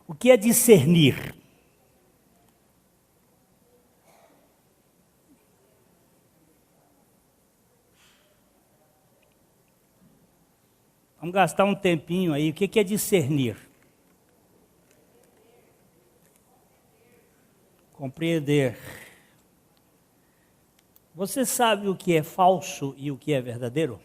O que é discernir? Vamos gastar um tempinho aí. O que é discernir? Compreender. Você sabe o que é falso e o que é verdadeiro?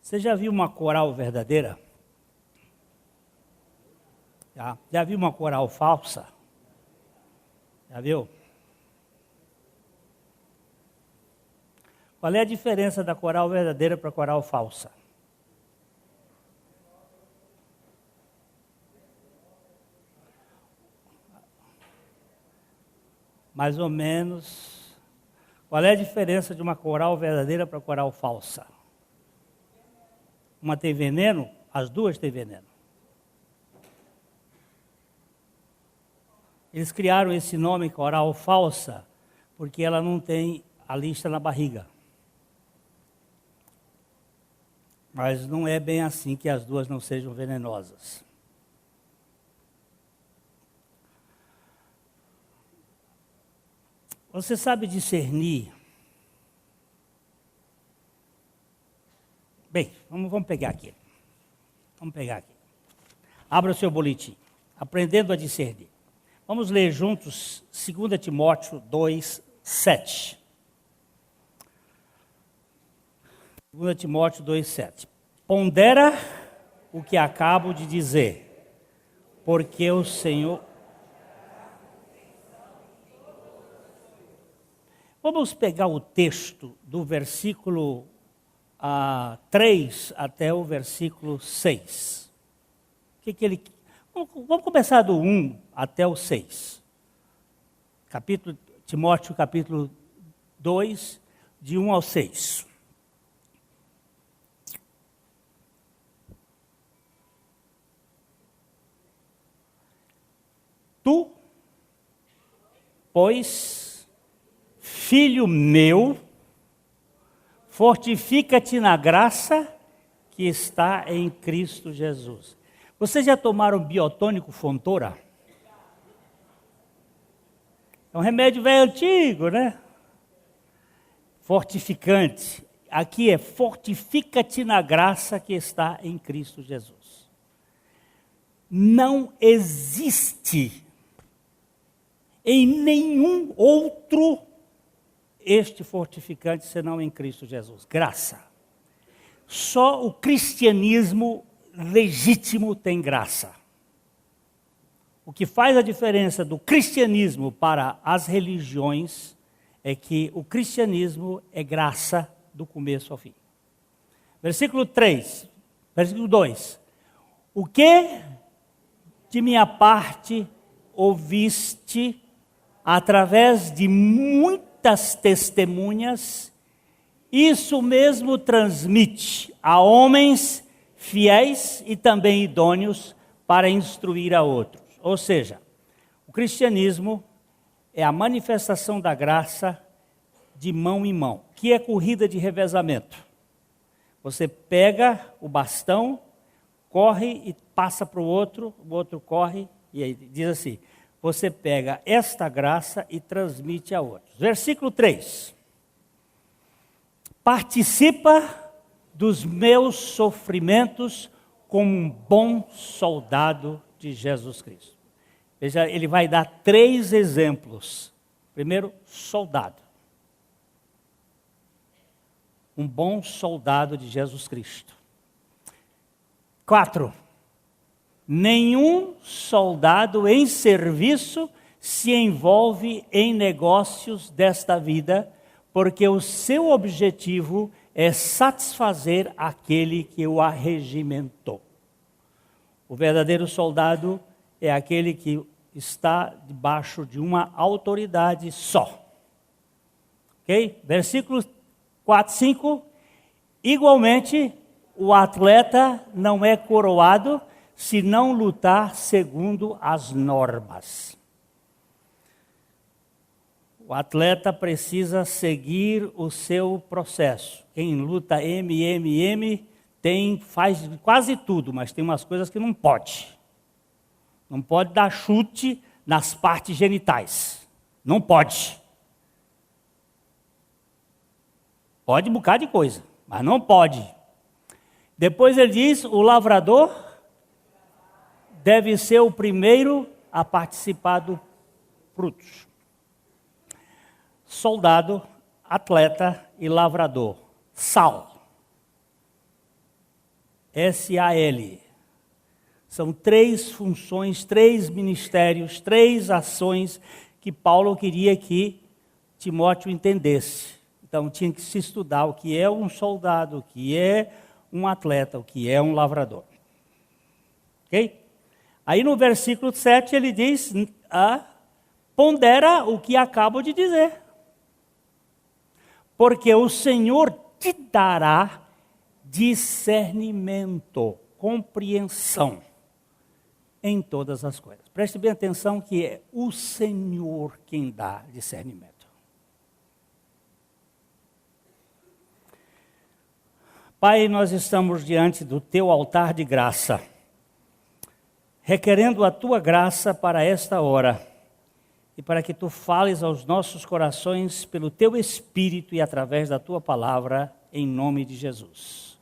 Você já viu uma coral verdadeira? Já viu uma coral falsa? Já viu? Qual é a diferença da coral verdadeira para a coral falsa? Mais ou menos. Qual é a diferença de uma coral verdadeira para a coral falsa? Uma tem veneno, as duas têm veneno. Eles criaram esse nome, coral falsa, porque ela não tem a lixa na barriga. Mas não é bem assim que as duas não sejam venenosas. Você sabe discernir? Bem, vamos pegar aqui. Vamos pegar aqui. Abra o seu boletim. Aprendendo a discernir. Vamos ler juntos 2 Timóteo 2, 7. 2 Timóteo 2, 7. Pondera o que acabo de dizer, porque o Senhor... Vamos pegar o texto do versículo 3 até o versículo 6. Vamos começar do 1 até o 6. Timóteo capítulo 2, de 1 ao 6. Tu, pois, filho meu, fortifica-te na graça que está em Cristo Jesus. Vocês já tomaram biotônico Fontoura? É um remédio velho antigo, né? Fortificante. Aqui é fortifica-te na graça que está em Cristo Jesus. Não existe em nenhum outro este fortificante senão em Cristo Jesus. Graça. Só o cristianismo legítimo tem graça. O que faz a diferença do cristianismo para as religiões é que o cristianismo é graça do começo ao fim. Versículo 3, versículo 2. O que de minha parte ouviste através de muitas testemunhas, isso mesmo transmite a homens fiéis e também idôneos para instruir a outros. Ou seja, o cristianismo é a manifestação da graça de mão em mão, que é corrida de revezamento. Você pega o bastão, corre e passa para o outro corre, e aí diz assim, você pega esta graça e transmite a outros. Versículo 3. Participa dos meus sofrimentos como um bom soldado de Jesus Cristo. Veja, ele vai dar 3 exemplos. Primeiro, soldado. Um bom soldado de Jesus Cristo. 4. Nenhum soldado em serviço se envolve em negócios desta vida, porque o seu objetivo é satisfazer aquele que o arregimentou. O verdadeiro soldado é aquele que está debaixo de uma autoridade só. Ok? Versículos 4, 5. Igualmente, o atleta não é coroado se não lutar segundo as normas. O atleta precisa seguir o seu processo. Quem luta MMA faz quase tudo, mas tem umas coisas que não pode. Não pode dar chute nas partes genitais. Não pode. Pode um bocado de coisa, mas não pode. Depois ele diz, o lavrador deve ser o primeiro a participar do frutos. Soldado, atleta e lavrador. Sal. S-A-L. São 3 funções, 3 ministérios, 3 ações que Paulo queria que Timóteo entendesse. Então tinha que se estudar o que é um soldado, o que é um atleta, o que é um lavrador. Ok? Aí no versículo 7 ele diz, pondera o que acabo de dizer. Porque o Senhor te dará discernimento, compreensão em todas as coisas. Preste bem atenção que é o Senhor quem dá discernimento. Pai, nós estamos diante do teu altar de graça, requerendo a tua graça para esta hora e para que tu fales aos nossos corações pelo teu Espírito e através da tua palavra, em nome de Jesus.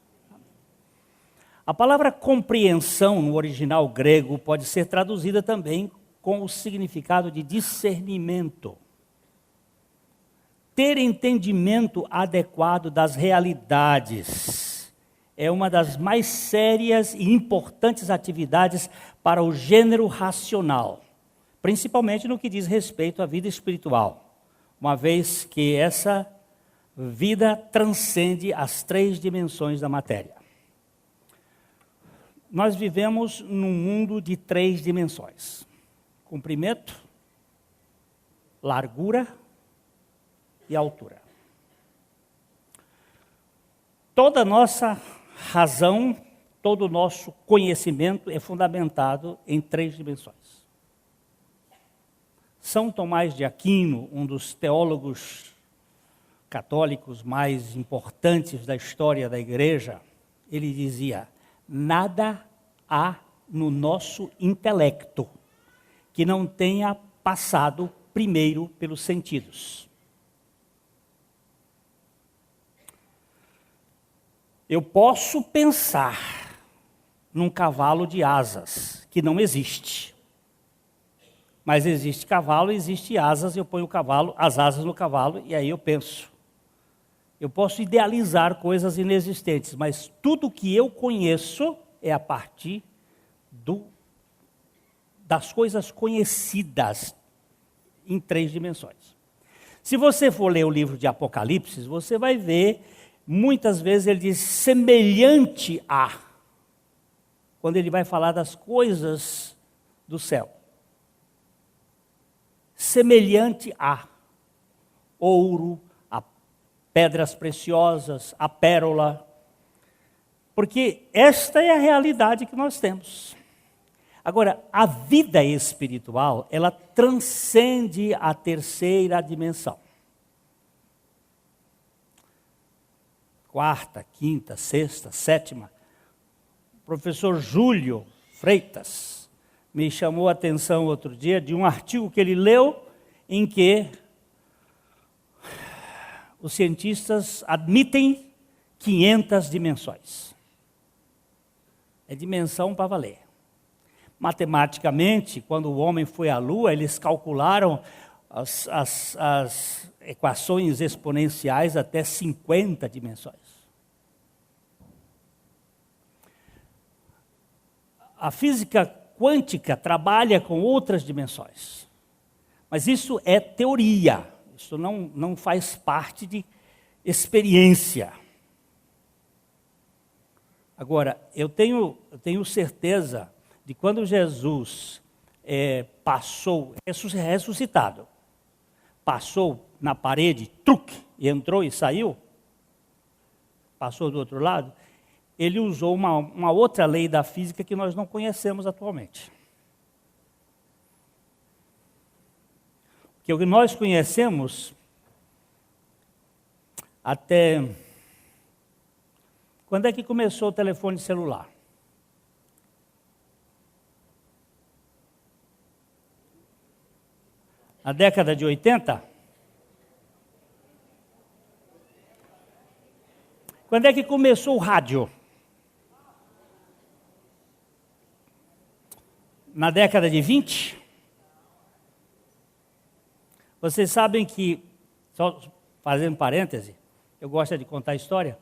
A palavra compreensão no original grego pode ser traduzida também com o significado de discernimento. Ter entendimento adequado das realidades é uma das mais sérias e importantes atividades para o gênero racional, principalmente no que diz respeito à vida espiritual, uma vez que essa vida transcende as 3 dimensões da matéria. Nós vivemos num mundo de 3 dimensões: comprimento, largura e altura. Toda a nossa razão, todo o nosso conhecimento é fundamentado em 3 dimensões. São Tomás de Aquino, um dos teólogos católicos mais importantes da história da igreja, ele dizia: nada há no nosso intelecto que não tenha passado primeiro pelos sentidos. Eu posso pensar num cavalo de asas, que não existe. Mas existe cavalo, existe asas, eu ponho as asas no cavalo e aí eu penso. Eu posso idealizar coisas inexistentes, mas tudo que eu conheço é a partir das coisas conhecidas em 3 dimensões. Se você for ler o livro de Apocalipse, você vai ver, muitas vezes ele diz semelhante a, quando ele vai falar das coisas do céu. Semelhante a ouro, pedras preciosas, a pérola, porque esta é a realidade que nós temos. Agora, a vida espiritual, ela transcende a 3ª dimensão. 4ª, 5ª, 6ª, 7ª. professor Júlio Freitas me chamou a atenção outro dia de um artigo que ele leu em que os cientistas admitem 500 dimensões. É dimensão para valer. Matematicamente, quando o homem foi à Lua, eles calcularam as equações exponenciais até 50 dimensões. A física quântica trabalha com outras dimensões. Mas isso é teoria, isso não faz parte de experiência. Agora, eu tenho certeza de quando Jesus passou, ressuscitado, passou na parede, truque, e entrou e saiu, passou do outro lado, ele usou uma outra lei da física que nós não conhecemos atualmente. Porque o que nós conhecemos até... Quando é que começou o telefone celular? Na década de 80? Quando é que começou o rádio? Na década de 20? Vocês sabem que, só fazendo parêntese, eu gosto de contar história,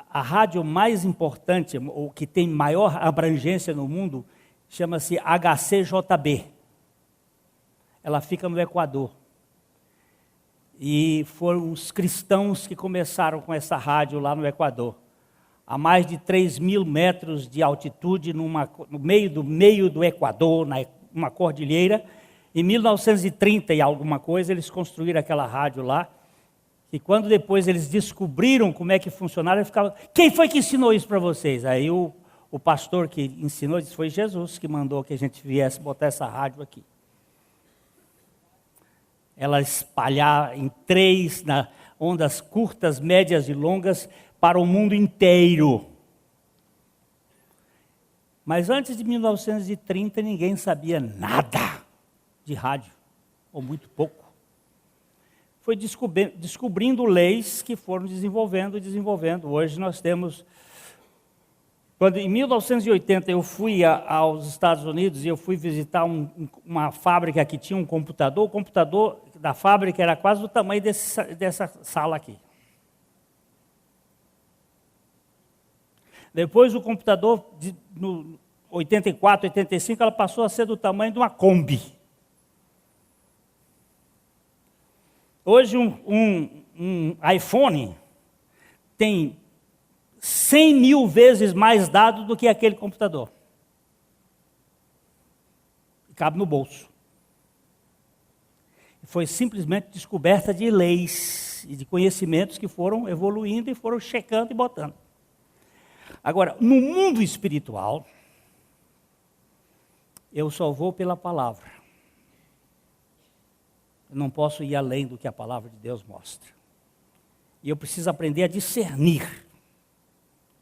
a rádio mais importante, ou que tem maior abrangência no mundo, chama-se HCJB. Ela fica no Equador. E foram os cristãos que começaram com essa rádio lá no Equador. A mais de 3.000 metros de altitude, no meio do Equador, numa cordilheira. Em 1930 e alguma coisa, eles construíram aquela rádio lá. E quando depois eles descobriram como é que funcionava, eles ficavam, quem foi que ensinou isso para vocês? Aí o pastor que ensinou disse, foi Jesus que mandou que a gente viesse botar essa rádio aqui. Ela espalhar em 3 ondas curtas, médias e longas para o mundo inteiro. Mas antes de 1930 ninguém sabia nada de rádio, ou muito pouco. Foi descobrindo leis que foram desenvolvendo. Hoje nós temos... Quando em 1980 eu fui aos Estados Unidos e eu fui visitar uma fábrica que tinha um computador, o computador da fábrica era quase do tamanho dessa sala aqui. Depois o computador, no 84, 85, ela passou a ser do tamanho de uma Kombi. Hoje um iPhone tem 100 mil vezes mais dados do que aquele computador. Cabe no bolso. Foi simplesmente descoberta de leis e de conhecimentos que foram evoluindo e foram checando e botando. Agora, no mundo espiritual, eu só vou pela palavra. Eu não posso ir além do que a palavra de Deus mostra. E eu preciso aprender a discernir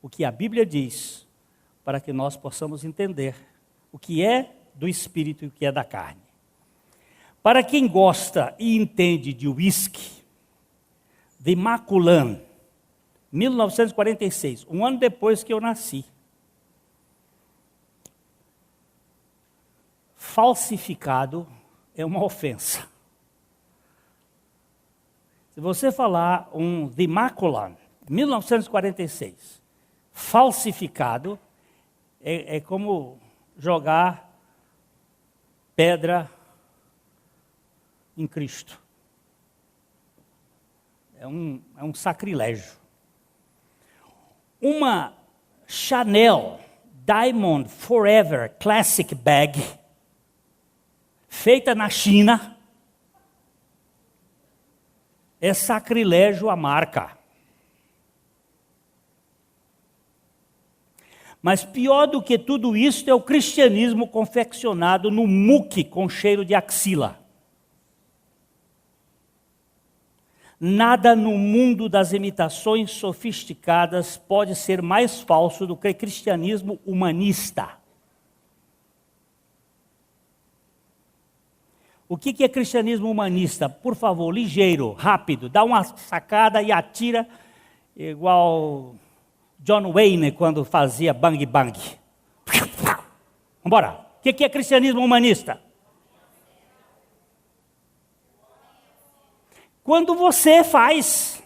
o que a Bíblia diz, para que nós possamos entender o que é do espírito e o que é da carne. Para quem gosta e entende de uísque, de Maculan, 1946, um ano depois que eu nasci. Falsificado é uma ofensa. Se você falar um de Maculan, 1946, falsificado, é como jogar pedra em Cristo. É um sacrilégio. Uma Chanel Diamond Forever Classic Bag, feita na China, é sacrilégio à marca. Mas pior do que tudo isso é o cristianismo confeccionado no muque com cheiro de axila. Nada no mundo das imitações sofisticadas pode ser mais falso do que o cristianismo humanista. O que é cristianismo humanista? Por favor, ligeiro, rápido, dá uma sacada e atira, igual John Wayne quando fazia bang bang. Vamos embora. O que é cristianismo humanista? Quando você faz.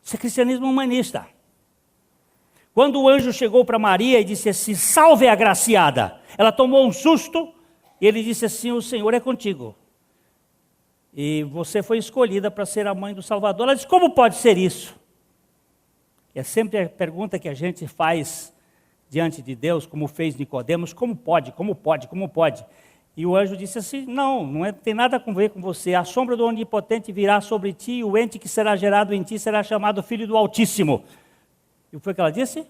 Isso é cristianismo humanista. Quando o anjo chegou para Maria e disse assim, salve a agraciada, ela tomou um susto e ele disse assim, o Senhor é contigo. E você foi escolhida para ser a mãe do Salvador. Ela disse, como pode ser isso? É sempre a pergunta que a gente faz diante de Deus, como fez Nicodemos, como pode, como pode, como pode? E o anjo disse assim, não tem nada a ver com você, a sombra do Onipotente virá sobre ti, e o ente que será gerado em ti será chamado Filho do Altíssimo. E o que foi que ela disse?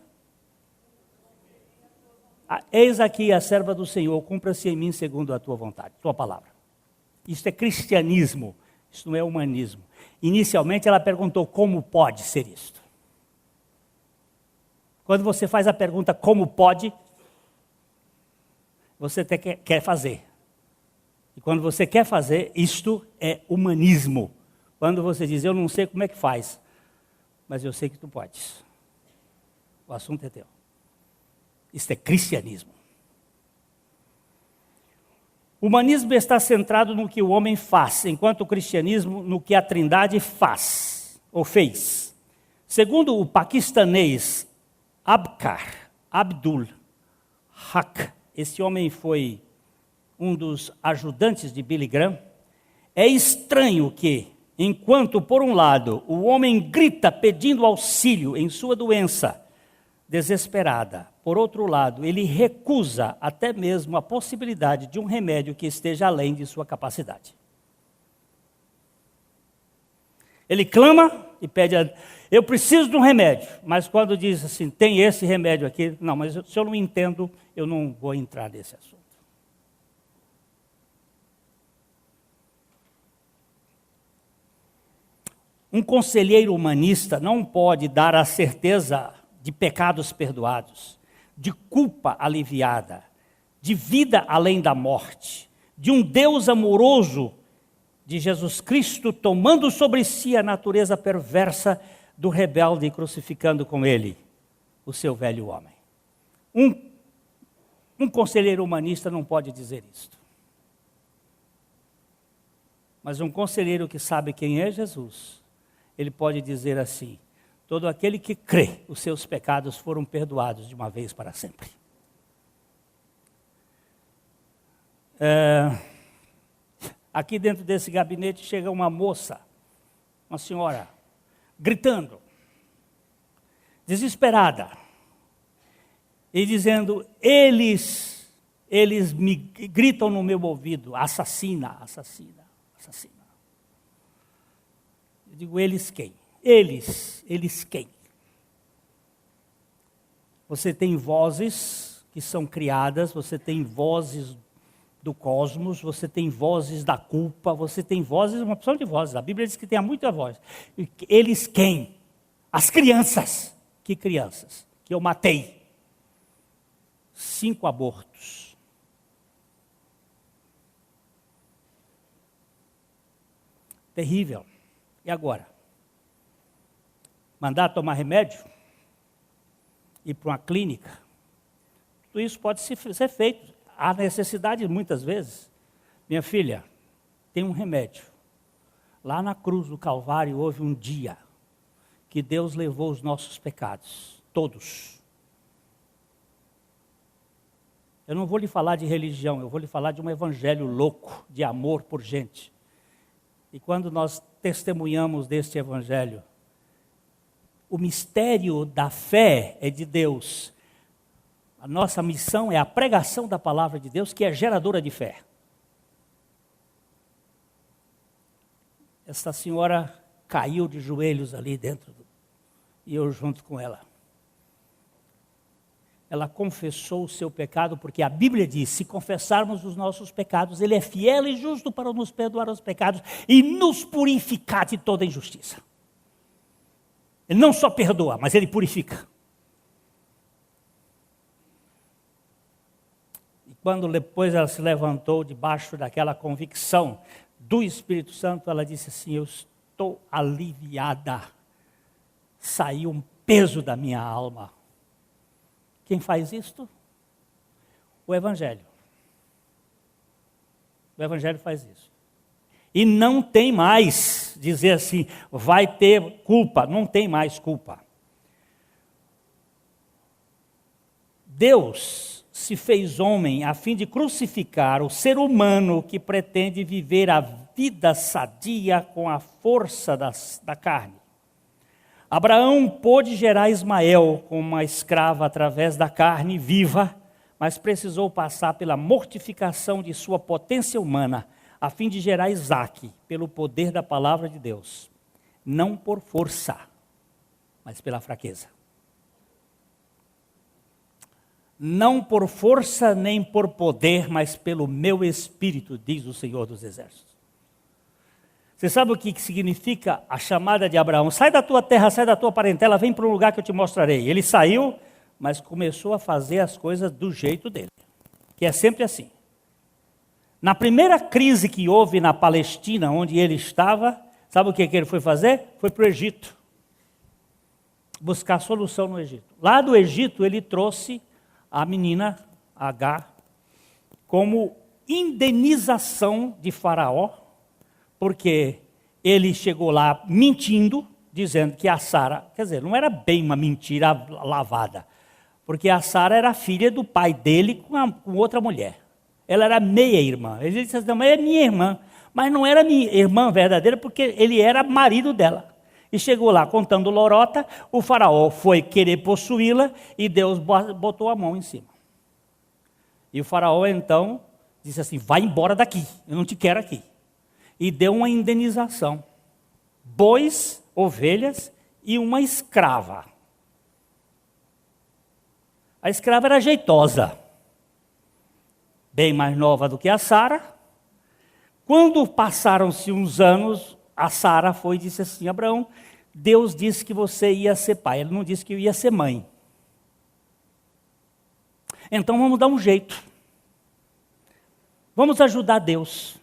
Eis aqui a serva do Senhor, cumpra-se em mim segundo a tua vontade, tua palavra. Isso é cristianismo, isso não é humanismo. Inicialmente ela perguntou, como pode ser isto? Quando você faz a pergunta, como pode, você quer fazer. E quando você quer fazer, isto é humanismo. Quando você diz, eu não sei como é que faz, mas eu sei que tu podes. O assunto é teu. Isto é cristianismo. O humanismo está centrado no que o homem faz, enquanto o cristianismo no que a Trindade faz, ou fez. Segundo o paquistanês Abdul Haq, esse homem foi um dos ajudantes de Billy Graham, é estranho que, enquanto por um lado o homem grita pedindo auxílio em sua doença desesperada, por outro lado ele recusa até mesmo a possibilidade de um remédio que esteja além de sua capacidade. Ele clama e pede, eu preciso de um remédio, mas quando diz assim, tem esse remédio aqui, não, mas se eu não entendo, eu não vou entrar nesse assunto. Um conselheiro humanista não pode dar a certeza de pecados perdoados, de culpa aliviada, de vida além da morte, de um Deus amoroso, de Jesus Cristo tomando sobre si a natureza perversa do rebelde e crucificando com ele o seu velho homem. Um conselheiro humanista não pode dizer isto. Mas um conselheiro que sabe quem é Jesus, ele pode dizer assim, todo aquele que crê, os seus pecados foram perdoados de uma vez para sempre. Aqui dentro desse gabinete chega uma moça, uma senhora, gritando, desesperada, e dizendo, eles me gritam no meu ouvido, assassina, assassina, assassina. Eu digo, eles quem? Eles quem? Você tem vozes que são criadas, você tem vozes do cosmos, você tem vozes da culpa, você tem vozes, uma opção de vozes. A Bíblia diz que tem muita voz. Eles quem? As crianças. Que crianças? Que eu matei. 5 abortos. Terrível. E agora? Mandar tomar remédio? Ir para uma clínica? Tudo isso pode ser feito. Há necessidade muitas vezes. Minha filha, tem um remédio. Lá na cruz do Calvário houve um dia que Deus levou os nossos pecados, todos. Eu não vou lhe falar de religião, eu vou lhe falar de um evangelho louco, de amor por gente. E quando nós testemunhamos deste evangelho, o mistério da fé é de Deus. A nossa missão é a pregação da palavra de Deus, que é geradora de fé. Esta senhora caiu de joelhos ali dentro, e eu junto com ela. ela confessou o seu pecado, porque a Bíblia diz, se confessarmos os nossos pecados, Ele é fiel e justo para nos perdoar os pecados e nos purificar de toda injustiça. Ele não só perdoa, mas Ele purifica. E quando depois ela se levantou debaixo daquela convicção do Espírito Santo, ela disse assim, eu estou aliviada, saiu um peso da minha alma. Quem faz isto? O Evangelho. O Evangelho faz isso. E não tem mais dizer assim, vai ter culpa, não tem mais culpa. Deus se fez homem a fim de crucificar o ser humano que pretende viver a vida sadia com a força da carne. Abraão pôde gerar Ismael como uma escrava através da carne viva, mas precisou passar pela mortificação de sua potência humana, a fim de gerar Isaque pelo poder da palavra de Deus. Não por força, mas pela fraqueza. Não por força nem por poder, mas pelo meu espírito, diz o Senhor dos Exércitos. Você sabe o que significa a chamada de Abraão? Sai da tua terra, sai da tua parentela, vem para um lugar que eu te mostrarei. Ele saiu, mas começou a fazer as coisas do jeito dele, que é sempre assim. Na primeira crise que houve na Palestina, onde ele estava, sabe o que ele foi fazer? Foi para o Egito, buscar solução no Egito. Lá do Egito ele trouxe a menina Agar como indenização de Faraó, porque ele chegou lá mentindo, dizendo que a Sara, quer dizer, não era bem uma mentira lavada, porque a Sara era filha do pai dele com outra mulher. Ela era meia-irmã. Ele disse assim, não, é minha irmã, mas não era minha irmã verdadeira, porque ele era marido dela. E chegou lá contando lorota, o faraó foi querer possuí-la e Deus botou a mão em cima. E o faraó então disse assim, vai embora daqui, eu não te quero aqui. E deu uma indenização, bois, ovelhas e uma escrava. A escrava era jeitosa, bem mais nova do que a Sara. Quando passaram-se uns anos, a Sara foi e disse assim, Abraão, Deus disse que você ia ser pai, ele não disse que eu ia ser mãe. Então vamos dar um jeito. Vamos ajudar Deus.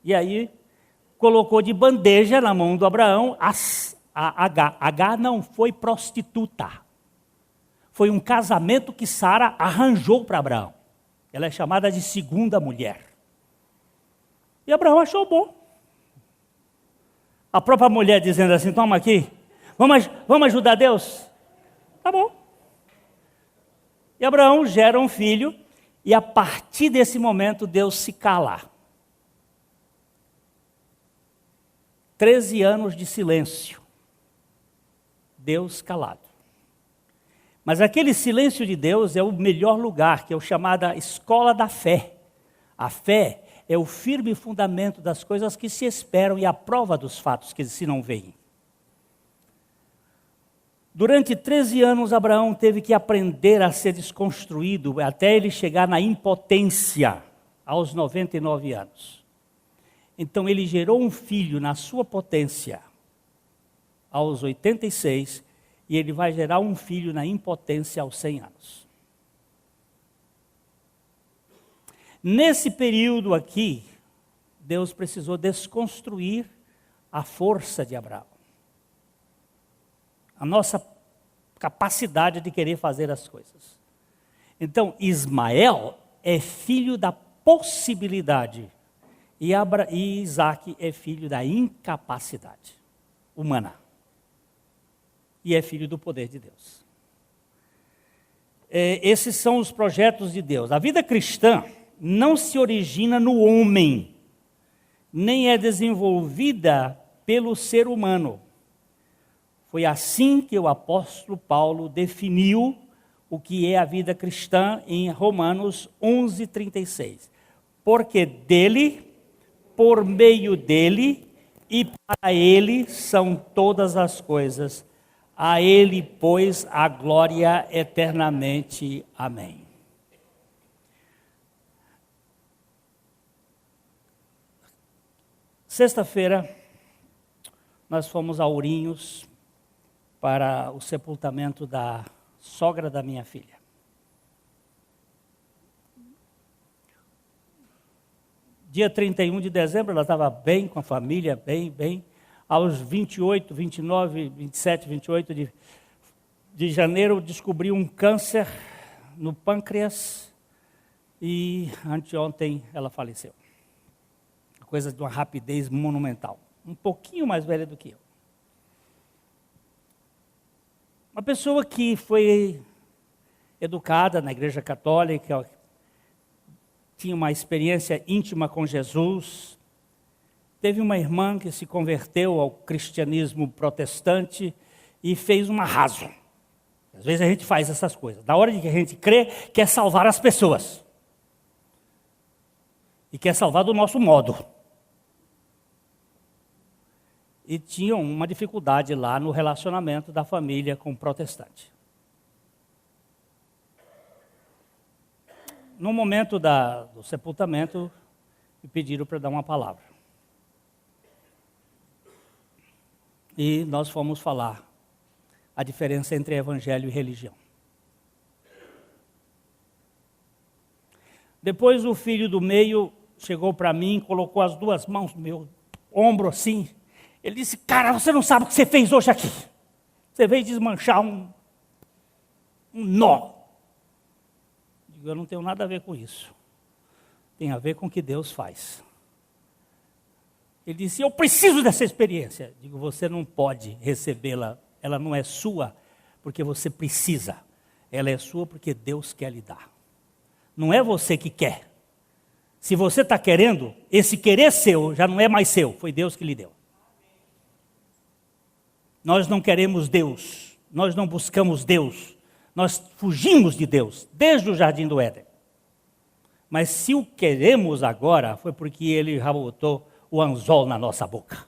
E aí colocou de bandeja na mão do Abraão a Agar. Agar não foi prostituta. Foi um casamento que Sara arranjou para Abraão. Ela é chamada de segunda mulher. E Abraão achou bom. A própria mulher dizendo assim, toma aqui, vamos ajudar Deus? Tá bom. E Abraão gera um filho, e a partir desse momento Deus se cala. 13 anos de silêncio. Deus calado. Mas aquele silêncio de Deus é o melhor lugar, que é o chamada escola da fé. A fé é o firme fundamento das coisas que se esperam e a prova dos fatos que se não veem. Durante 13 anos, Abraão teve que aprender a ser desconstruído até ele chegar na impotência aos 99 anos. Então ele gerou um filho na sua potência aos 86 e ele vai gerar um filho na impotência aos 100 anos. Nesse período aqui, Deus precisou desconstruir a força de Abraão. A nossa capacidade de querer fazer as coisas. Então, Ismael é filho da possibilidade e Isaque é filho da incapacidade humana. E é filho do poder de Deus. Esses são os projetos de Deus. A vida cristã não se origina no homem, nem é desenvolvida pelo ser humano. Foi assim que o apóstolo Paulo definiu o que é a vida cristã em Romanos 11:36. Porque dele, por meio dele e para ele são todas as coisas. A Ele, pois, a glória eternamente. Amém. Sexta-feira, nós fomos a Ourinhos para o sepultamento da sogra da minha filha. Dia 31 de dezembro, ela estava bem com a família, bem. Aos 28, 29, 27, 28 de janeiro, descobriu um câncer no pâncreas e anteontem ela faleceu. Coisa de uma rapidez monumental. Um pouquinho mais velha do que eu. Uma pessoa que foi educada na Igreja Católica, tinha uma experiência íntima com Jesus. Teve uma irmã que se converteu ao cristianismo protestante e fez um arraso. Às vezes a gente faz essas coisas. Na hora de que a gente crê, quer salvar as pessoas. E quer salvar do nosso modo. E tinham uma dificuldade lá no relacionamento da família com o protestante. No momento do sepultamento, me pediram para dar uma palavra. E nós fomos falar a diferença entre evangelho e religião. Depois o filho do meio chegou para mim, colocou as duas mãos no meu ombro assim. Ele disse, cara, você não sabe o que você fez hoje aqui. Você veio desmanchar um nó. Eu não tenho nada a ver com isso. Tem a ver com o que Deus faz. Ele disse, eu preciso dessa experiência. Digo, você não pode recebê-la. Ela não é sua porque você precisa. Ela é sua porque Deus quer lhe dar. Não é você que quer. Se você está querendo, esse querer seu já não é mais seu. Foi Deus que lhe deu. Nós não queremos Deus. Nós não buscamos Deus. Nós fugimos de Deus, desde o Jardim do Éden. Mas se o queremos agora, foi porque Ele já botou o anzol na nossa boca.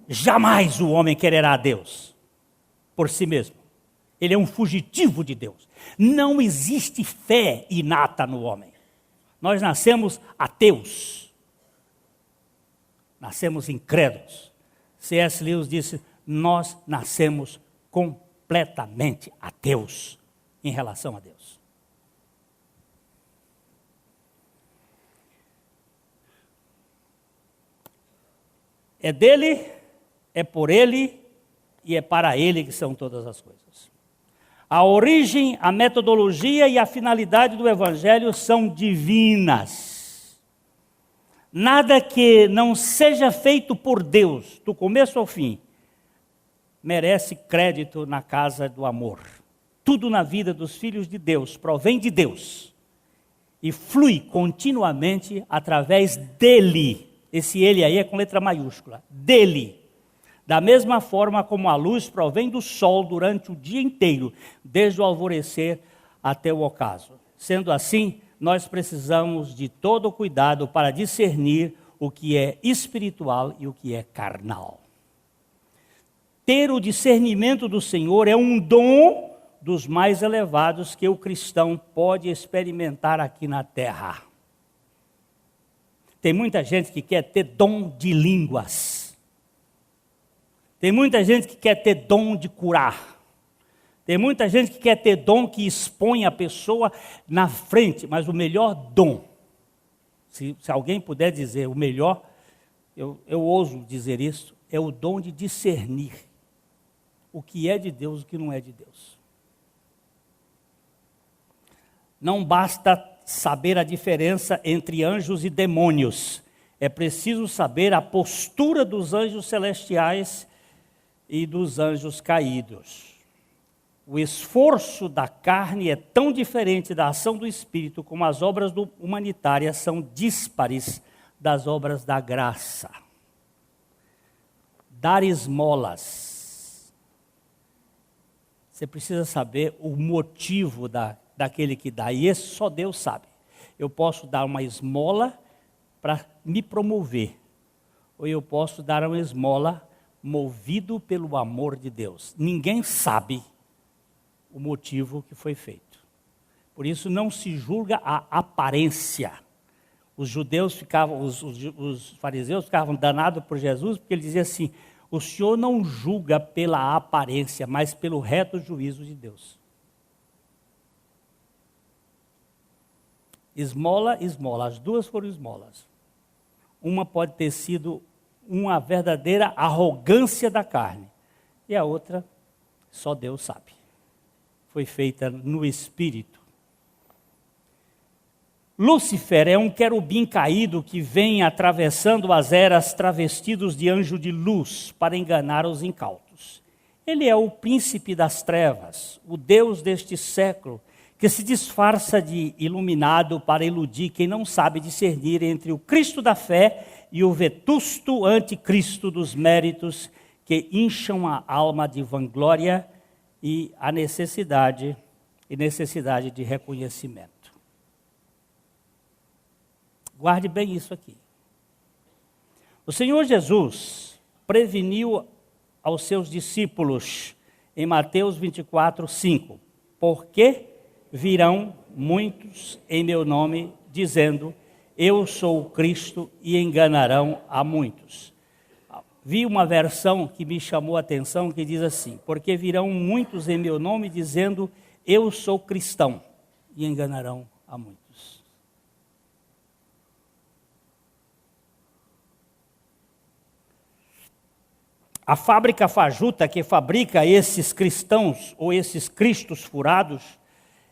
Jamais o homem quererá a Deus por si mesmo. Ele é um fugitivo de Deus. Não existe fé inata no homem. Nós nascemos ateus. Nascemos incrédulos. C.S. Lewis disse, nós nascemos completamente ateus em relação a Deus. É dele, é por ele e é para ele que são todas as coisas. A origem, a metodologia e a finalidade do Evangelho são divinas. Nada que não seja feito por Deus, do começo ao fim, merece crédito na casa do amor. Tudo na vida dos filhos de Deus provém de Deus e flui continuamente através dele. Esse ele aí é com letra maiúscula, dele. Da mesma forma como a luz provém do sol durante o dia inteiro, desde o alvorecer até o ocaso. Sendo assim, nós precisamos de todo cuidado para discernir o que é espiritual e o que é carnal. Ter o discernimento do Senhor é um dom dos mais elevados que o cristão pode experimentar aqui na terra. Tem muita gente que quer ter dom de línguas. Tem muita gente que quer ter dom de curar. Tem muita gente que quer ter dom que expõe a pessoa na frente, mas o melhor dom, se alguém puder dizer o melhor, eu ouso dizer isso, é o dom de discernir o que é de Deus e o que não é de Deus. Não basta saber a diferença entre anjos e demônios. É preciso saber a postura dos anjos celestiais e dos anjos caídos. O esforço da carne é tão diferente da ação do Espírito como as obras humanitárias são díspares das obras da graça. Dar esmolas. Você precisa saber o motivo daquele que dá, e esse só Deus sabe. Eu posso dar uma esmola para me promover, ou eu posso dar uma esmola movido pelo amor de Deus. Ninguém sabe o motivo que foi feito. Por isso não se julga a aparência. Os judeus ficavam, os fariseus ficavam danados por Jesus, porque ele dizia assim: o Senhor não julga pela aparência, mas pelo reto juízo de Deus. Esmola, esmola, as duas foram esmolas. Uma pode ter sido uma verdadeira arrogância da carne, e a outra, só Deus sabe. Foi feita no Espírito. Lúcifer é um querubim caído que vem atravessando as eras travestidos de anjo de luz para enganar os incautos. Ele é o príncipe das trevas, o Deus deste século, que se disfarça de iluminado para iludir quem não sabe discernir entre o Cristo da fé e o vetusto anticristo dos méritos que incham a alma de vanglória e a necessidade de reconhecimento. Guarde bem isso aqui. O Senhor Jesus preveniu aos seus discípulos em Mateus 24, 5, porque virão muitos em meu nome, dizendo, eu sou o Cristo, e enganarão a muitos. Vi uma versão que me chamou a atenção, que diz assim, porque virão muitos em meu nome, dizendo, eu sou cristão, e enganarão a muitos. A fábrica fajuta que fabrica esses cristãos, ou esses cristos furados,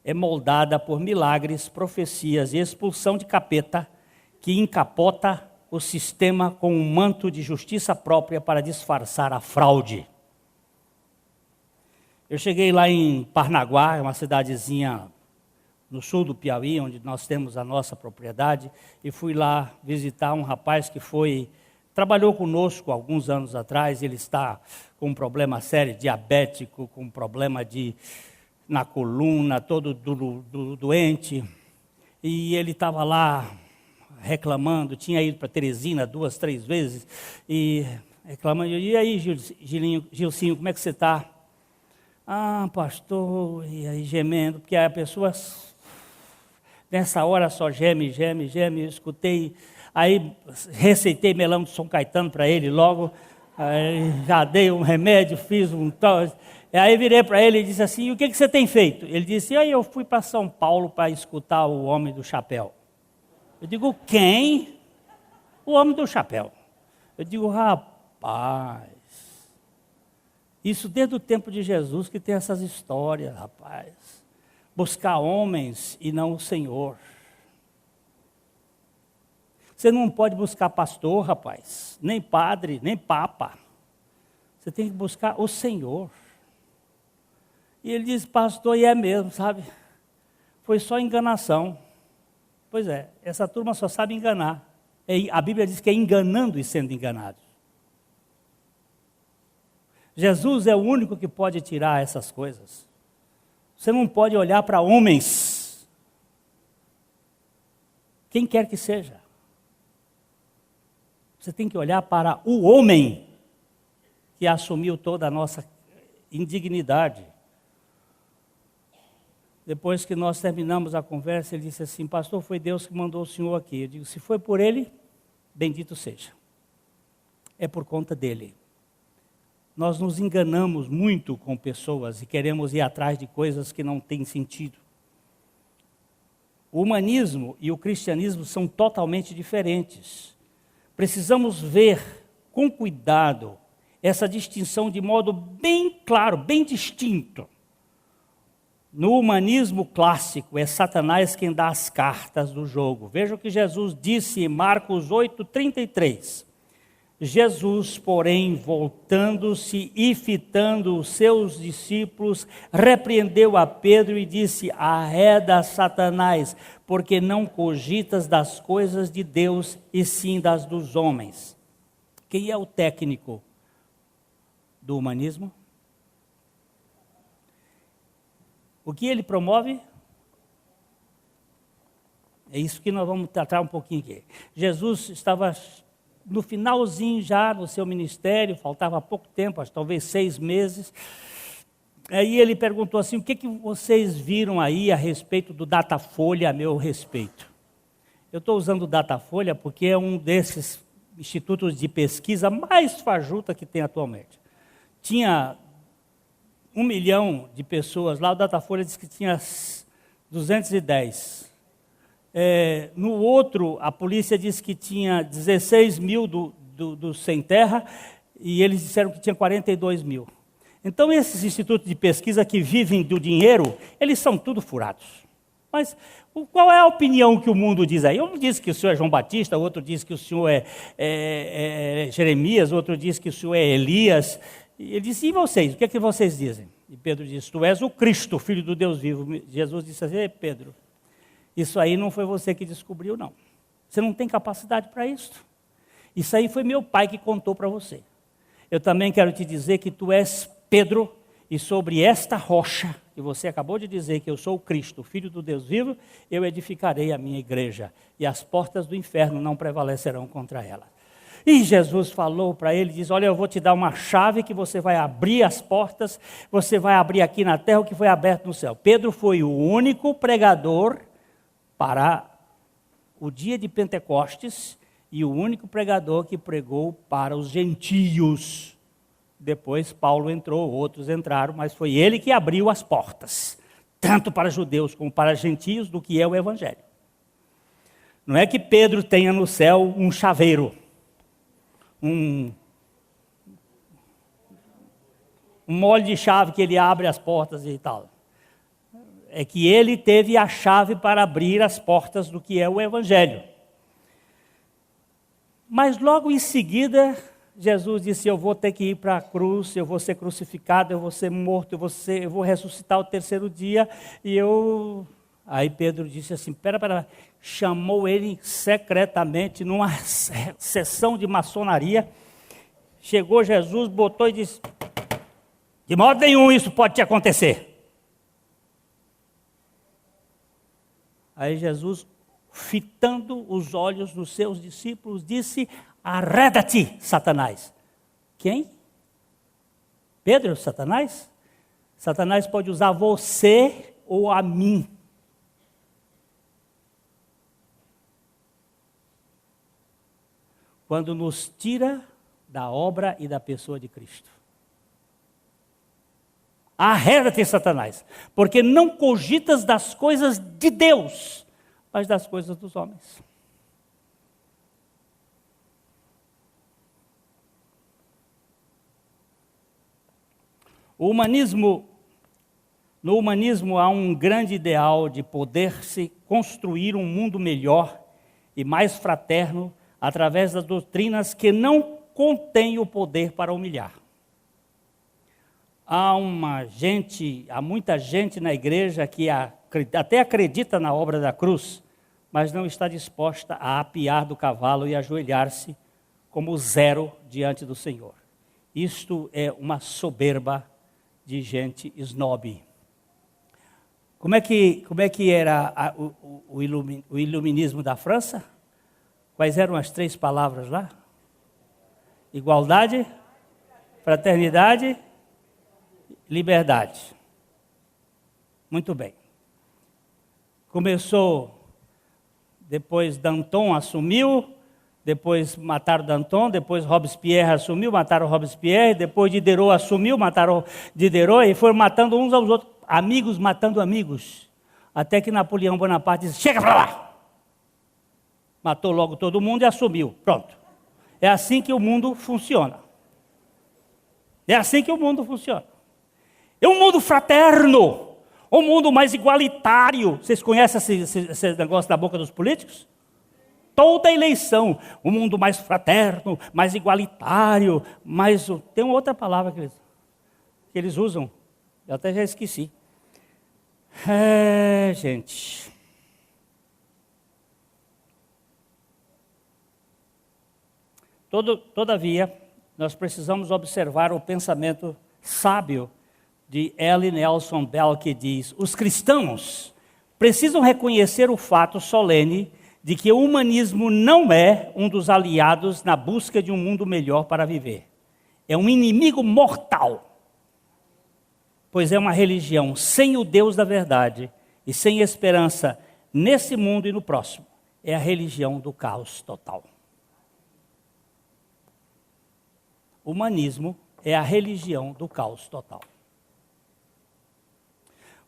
é moldada por milagres, profecias e expulsão de capeta, que encapota o sistema com um manto de justiça própria para disfarçar a fraude. Eu cheguei lá em Parnaguá, uma cidadezinha no sul do Piauí, onde nós temos a nossa propriedade, e fui lá visitar um rapaz que trabalhou conosco alguns anos atrás. Ele está com um problema sério, diabético, com um problema na coluna, todo doente. E ele estava lá reclamando, tinha ido para Teresina 2, 3 vezes, e reclamando. E aí, Gilcinho, como é que você está? Ah, pastor, e aí gemendo, porque a pessoa nessa hora só geme, eu escutei. Aí receitei melão de São Caetano para ele logo, já dei um remédio, fiz um tal. Aí virei para ele e disse assim, o que você tem feito? Ele disse, aí eu fui para São Paulo para escutar o Homem do Chapéu. Eu digo, quem? O Homem do Chapéu. Eu digo, rapaz, isso desde o tempo de Jesus que tem essas histórias, rapaz. Buscar homens e não o Senhor. Você não pode buscar pastor, rapaz, nem padre, nem papa. Você tem que buscar o Senhor. E ele disse, pastor, e é mesmo, sabe? Foi só enganação. Pois é, essa turma só sabe enganar. A Bíblia diz que é enganando e sendo enganado. Jesus é o único que pode tirar essas coisas. Você não pode olhar para homens, quem quer que seja. Você tem que olhar para o homem que assumiu toda a nossa indignidade. Depois que nós terminamos a conversa, ele disse assim, pastor, foi Deus que mandou o senhor aqui. Eu digo, se foi por ele, bendito seja. É por conta dele. Nós nos enganamos muito com pessoas e queremos ir atrás de coisas que não têm sentido. O humanismo e o cristianismo são totalmente diferentes. Precisamos ver com cuidado essa distinção de modo bem claro, bem distinto. No humanismo clássico, é Satanás quem dá as cartas do jogo. Veja o que Jesus disse em Marcos 8:33. Jesus, porém, voltando-se e fitando os seus discípulos, repreendeu a Pedro e disse, arreda, Satanás, porque não cogitas das coisas de Deus, e sim das dos homens. Quem é o técnico do humanismo? O que ele promove? É isso que nós vamos tratar um pouquinho aqui. Jesus estava no finalzinho já no seu ministério, faltava pouco tempo, acho, talvez 6 meses. Aí ele perguntou assim, o que vocês viram aí a respeito do Datafolha a meu respeito? Eu estou usando o Datafolha porque é um desses institutos de pesquisa mais fajuta que tem atualmente. Tinha 1 milhão de pessoas lá, o Datafolha disse que tinha 210. No outro, a polícia disse que tinha 16 mil do sem terra, e eles disseram que tinha 42 mil. Então, esses institutos de pesquisa que vivem do dinheiro, eles são tudo furados. Mas qual é a opinião que o mundo diz aí? Um diz que o senhor é João Batista, outro diz que o senhor é Jeremias, outro diz que o senhor é Elias. E ele disse, e vocês? O que é que vocês dizem? E Pedro disse, tu és o Cristo, Filho do Deus vivo. Jesus disse assim, Pedro, isso aí não foi você que descobriu, não. Você não tem capacidade para isso. Isso aí foi meu pai que contou para você. Eu também quero te dizer que tu és Pedro, e sobre esta rocha, que você acabou de dizer que eu sou o Cristo, Filho do Deus vivo, eu edificarei a minha igreja, e as portas do inferno não prevalecerão contra ela. E Jesus falou para ele, diz, olha, eu vou te dar uma chave que você vai abrir as portas, você vai abrir aqui na terra o que foi aberto no céu. Pedro foi o único pregador para o dia de Pentecostes, e o único pregador que pregou para os gentios. Depois Paulo entrou, outros entraram, mas foi ele que abriu as portas, tanto para judeus como para gentios, do que é o evangelho. Não é que Pedro tenha no céu um chaveiro, um molde de chave que ele abre as portas e tal. É que ele teve a chave para abrir as portas do que é o evangelho. Mas logo em seguida, Jesus disse, eu vou ter que ir para a cruz, eu vou ser crucificado, eu vou ser morto, eu vou ressuscitar o terceiro dia. Aí Pedro disse assim, pera, chamou ele secretamente numa sessão de maçonaria. Chegou Jesus, botou e disse, de modo nenhum isso pode te acontecer. Aí Jesus, fitando os olhos dos seus discípulos, disse, arreda-te, Satanás. Quem? Pedro, Satanás? Satanás pode usar você ou a mim. Quando nos tira da obra e da pessoa de Cristo. Arreda-te, Satanás, porque não cogitas das coisas de Deus, mas das coisas dos homens. No humanismo há um grande ideal de poder-se construir um mundo melhor e mais fraterno através das doutrinas que não contêm o poder para humilhar. Há muita gente na igreja que até acredita na obra da cruz, mas não está disposta a apiar do cavalo e ajoelhar-se como zero diante do Senhor. Isto é uma soberba de gente snob. Como é que era o iluminismo da França? Quais eram as 3 palavras lá? Igualdade, fraternidade, liberdade. Muito bem. Começou, depois Danton assumiu, depois mataram Danton, depois Robespierre assumiu, mataram Robespierre, depois Diderot assumiu, mataram Diderot, e foram matando uns aos outros, amigos matando amigos, até que Napoleão Bonaparte disse, chega para lá! Matou logo todo mundo e assumiu, pronto. É assim que o mundo funciona. É assim que o mundo funciona. É um mundo fraterno, um mundo mais igualitário. Vocês conhecem esse negócio da boca dos políticos? Toda eleição, um mundo mais fraterno, mais igualitário, mais... Tem uma outra palavra que eles usam, eu até já esqueci. Gente. Todavia, nós precisamos observar o pensamento sábio de L. Nelson Bell, que diz, os cristãos precisam reconhecer o fato solene de que o humanismo não é um dos aliados na busca de um mundo melhor para viver. É um inimigo mortal, pois é uma religião sem o Deus da verdade e sem esperança nesse mundo e no próximo. É a religião do caos total. O humanismo é a religião do caos total.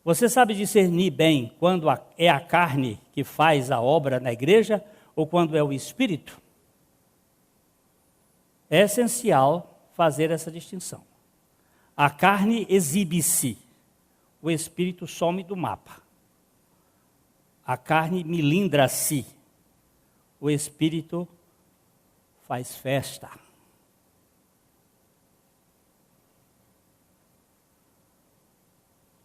Você sabe discernir bem quando é a carne que faz a obra na igreja ou quando é o Espírito? É essencial fazer essa distinção. A carne exibe-se, o Espírito some do mapa. A carne milindra-se, o Espírito faz festa.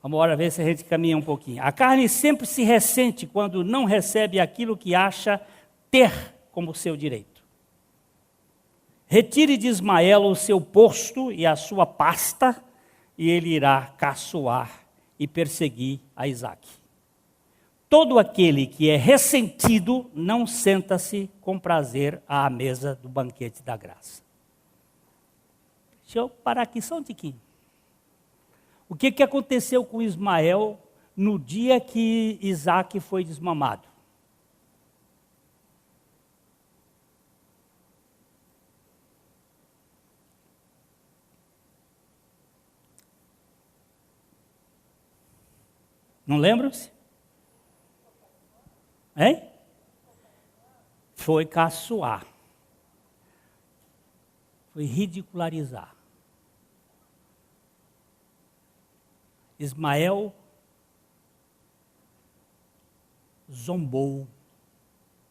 Vamos agora ver se a gente caminha um pouquinho. A carne sempre se ressente quando não recebe aquilo que acha ter como seu direito. Retire de Ismael o seu posto e a sua pasta, e ele irá caçoar e perseguir a Isaque. Todo aquele que é ressentido não senta-se com prazer à mesa do banquete da graça. Deixa eu parar aqui só um tiquinho. O que aconteceu com Ismael no dia que Isaque foi desmamado? Não lembram-se? Hein? Foi caçoar. Foi ridicularizar. Ismael zombou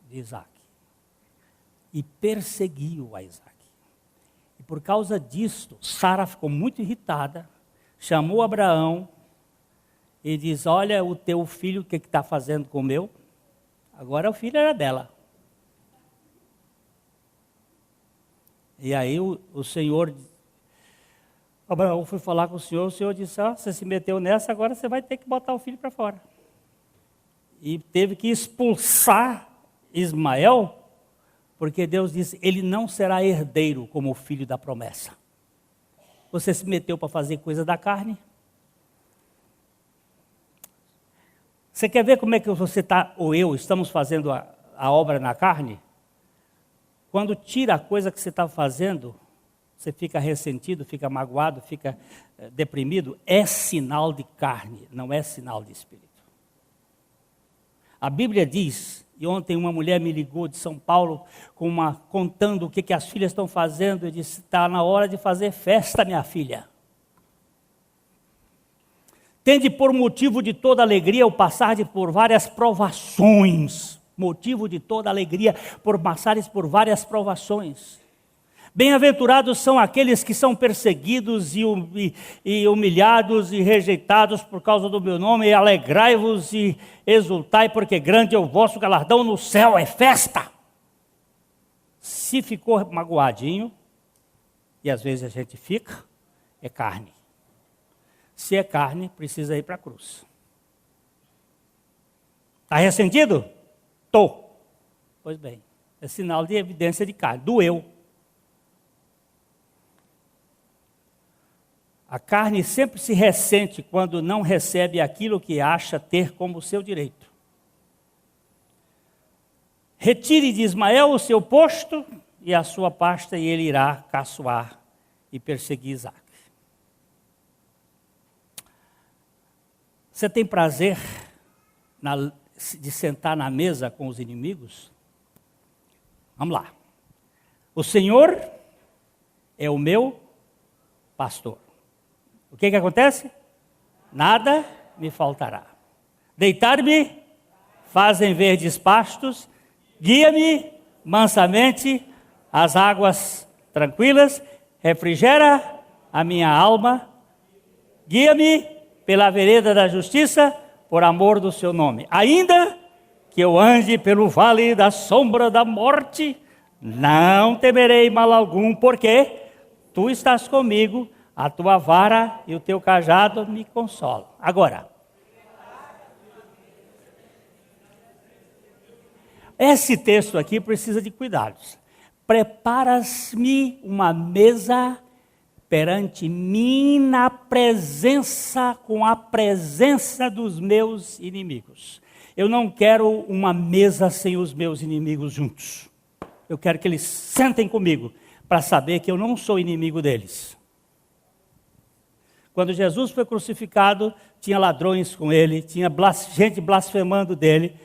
de Isaque e perseguiu a Isaque. E por causa disto, Sara ficou muito irritada, chamou Abraão e diz: olha, o teu filho, o que está fazendo com o meu? Agora o filho era dela. E aí o Senhor, Abraão foi falar com o Senhor disse: você se meteu nessa, agora você vai ter que botar o filho para fora. E teve que expulsar Ismael, porque Deus disse: ele não será herdeiro como o filho da promessa. Você se meteu para fazer coisa da carne? Você quer ver como é que você está, ou eu, estamos fazendo a obra na carne? Quando tira a coisa que você está fazendo, você fica ressentido, fica magoado, fica deprimido, é sinal de carne, não é sinal de espírito. A Bíblia diz, e ontem uma mulher me ligou de São Paulo, contando o que as filhas estão fazendo, eu disse: está na hora de fazer festa, minha filha. Tende por motivo de toda alegria o passar por várias provações. Motivo de toda alegria por passares por várias provações. Bem-aventurados são aqueles que são perseguidos e humilhados e rejeitados por causa do meu nome, e alegrai-vos e exultai, porque grande é o vosso galardão no céu, é festa. Se ficou magoadinho, e às vezes a gente fica, é carne. Se é carne, precisa ir para a cruz. Está ressentido? Estou. Pois bem, é sinal de evidência de carne, doeu. A carne sempre se ressente quando não recebe aquilo que acha ter como seu direito. Retire de Ismael o seu posto e a sua pasta, e ele irá caçoar e perseguir Isaque. Você tem prazer de sentar na mesa com os inimigos? Vamos lá. O Senhor é o meu pastor. O que acontece? Nada me faltará. Deitar-me, fazem verdes pastos, guia-me mansamente às águas tranquilas, refrigera a minha alma, guia-me pela vereda da justiça, por amor do seu nome. Ainda que eu ande pelo vale da sombra da morte, não temerei mal algum, porque tu estás comigo, a tua vara e o teu cajado me consolam. Agora, Esse texto aqui precisa de cuidados. Preparas-me uma mesa perante mim na presença, com a presença dos meus inimigos. Eu não quero uma mesa sem os meus inimigos juntos. Eu quero que eles sentem comigo, para saber que eu não sou inimigo deles. Quando Jesus foi crucificado, tinha ladrões com ele, tinha gente blasfemando dele.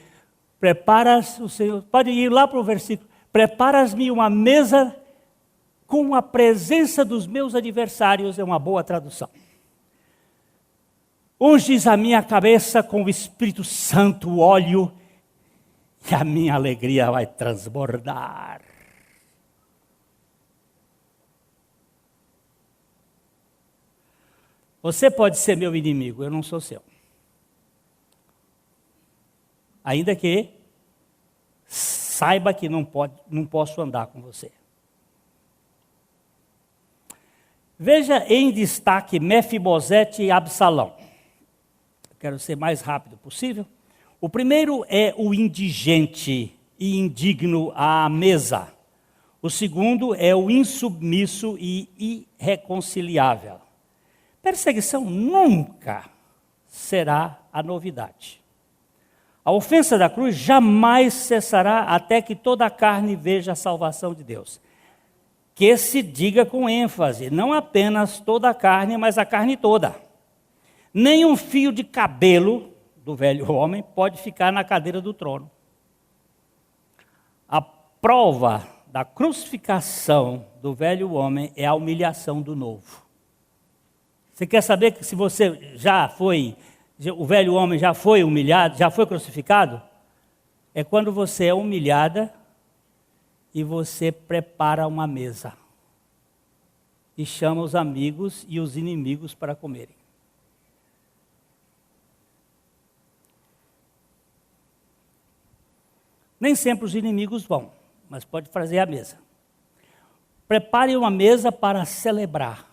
Preparas, o Senhor, pode ir lá para o versículo. Preparas-me uma mesa com a presença dos meus adversários, é uma boa tradução. Unges a minha cabeça com o Espírito Santo, o óleo, e a minha alegria vai transbordar. Você pode ser meu inimigo, eu não sou seu. Ainda que saiba que não posso andar com você. Veja em destaque Mefibosete e Absalão. Quero ser mais rápido possível. O primeiro é o indigente e indigno à mesa. O segundo é o insubmisso e irreconciliável. Perseguição nunca será a novidade. A ofensa da cruz jamais cessará até que toda a carne veja a salvação de Deus. Que se diga com ênfase, não apenas toda a carne, mas a carne toda. Nem um fio de cabelo do velho homem pode ficar na cadeira do trono. A prova da crucificação do velho homem é a humilhação do novo. Você quer saber que se você o velho homem já foi humilhado, já foi crucificado? É quando você é humilhada e você prepara uma mesa e chama os amigos e os inimigos para comerem. Nem sempre os inimigos vão, mas pode fazer a mesa. Prepare uma mesa para celebrar.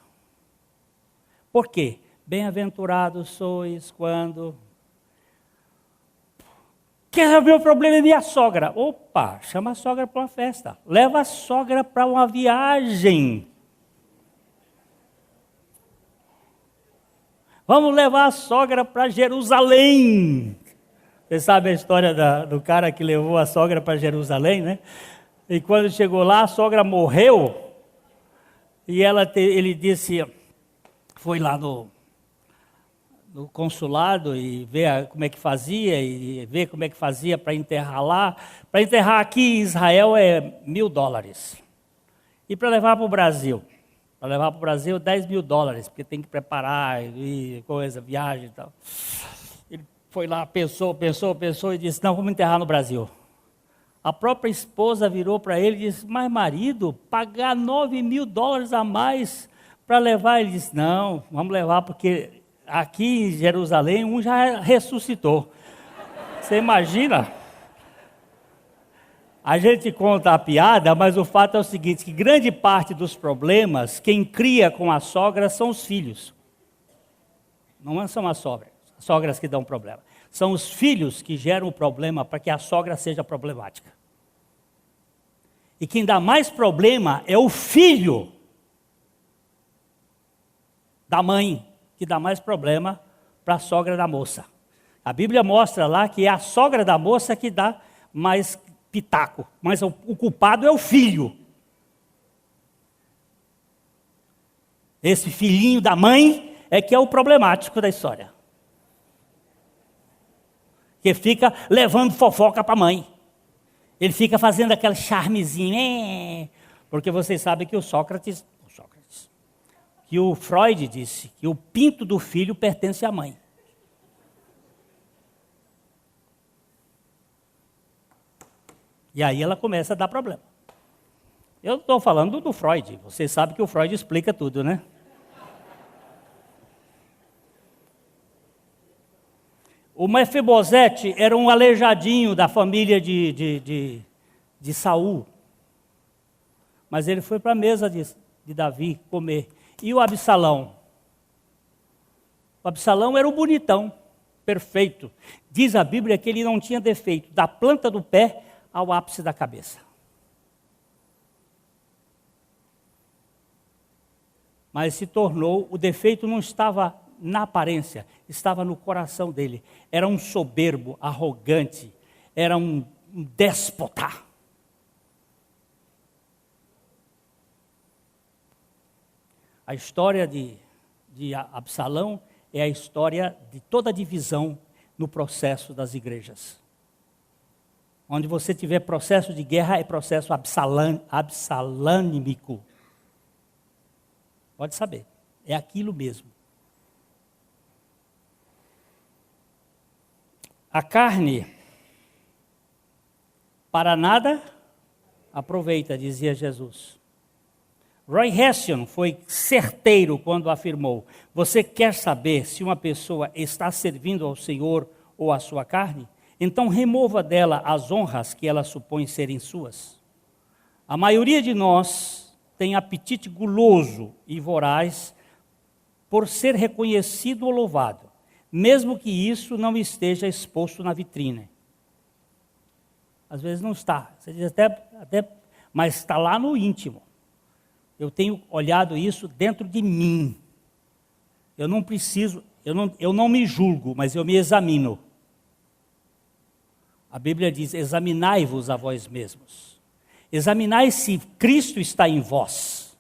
Por quê? Bem-aventurados sois quando... Quer saber o problema? É minha sogra. Opa, chama a sogra para uma festa. Leva a sogra para uma viagem. Vamos levar a sogra para Jerusalém. Você sabe a história do cara que levou a sogra para Jerusalém, né? E quando chegou lá, a sogra morreu. E ele disse, foi lá no consulado e ver como é que fazia, e ver como é que fazia para enterrar lá. Para enterrar aqui em Israel é $1.000. E para levar para o Brasil? Para levar para o Brasil $10.000, porque tem que preparar, e coisa, viagem e tal. Ele foi lá, pensou e disse, não, vamos enterrar no Brasil. A própria esposa virou para ele e disse, mas marido, pagar $9.000 a mais para levar? Ele disse, não, vamos levar porque aqui em Jerusalém um já ressuscitou. Você imagina? A gente conta a piada, mas o fato é o seguinte, que grande parte dos problemas, quem cria com a sogra são os filhos. Não são as sogras que dão problema. São os filhos que geram o problema para que a sogra seja problemática. E quem dá mais problema é o filho da mãe, que dá mais problema para a sogra da moça. A Bíblia mostra lá que é a sogra da moça que dá mais pitaco, mas o culpado é o filho. Esse filhinho da mãe é que é o problemático da história. Que fica levando fofoca para a mãe. Ele fica fazendo aquele charmezinho. Porque vocês sabem que que o Freud disse que o pinto do filho pertence à mãe. E aí ela começa a dar problema. Eu estou falando do Freud. Vocês sabem que o Freud explica tudo, né? O Mefibosete era um aleijadinho da família de Saul. Mas ele foi para a mesa de Davi comer. E o Absalão? O Absalão era o bonitão, perfeito. Diz a Bíblia que ele não tinha defeito, da planta do pé ao ápice da cabeça. Mas se tornou, o defeito não estava na aparência, estava no coração dele. Era um soberbo, arrogante, era um déspota. A história de Absalão é a história de toda a divisão no processo das igrejas. Onde você tiver processo de guerra, é processo absalâmico. Pode saber, é aquilo mesmo. A carne, para nada, aproveita, dizia Jesus. Roy Hession foi certeiro quando afirmou: você quer saber se uma pessoa está servindo ao Senhor ou à sua carne? Então remova dela as honras que ela supõe serem suas. A maioria de nós tem apetite guloso e voraz por ser reconhecido ou louvado, mesmo que isso não esteja exposto na vitrine. Às vezes não está, você diz até, mas está lá no íntimo. Eu tenho olhado isso dentro de mim. Eu não preciso, eu não me julgo, mas eu me examino. A Bíblia diz: examinai-vos a vós mesmos. Examinai se Cristo está em vós.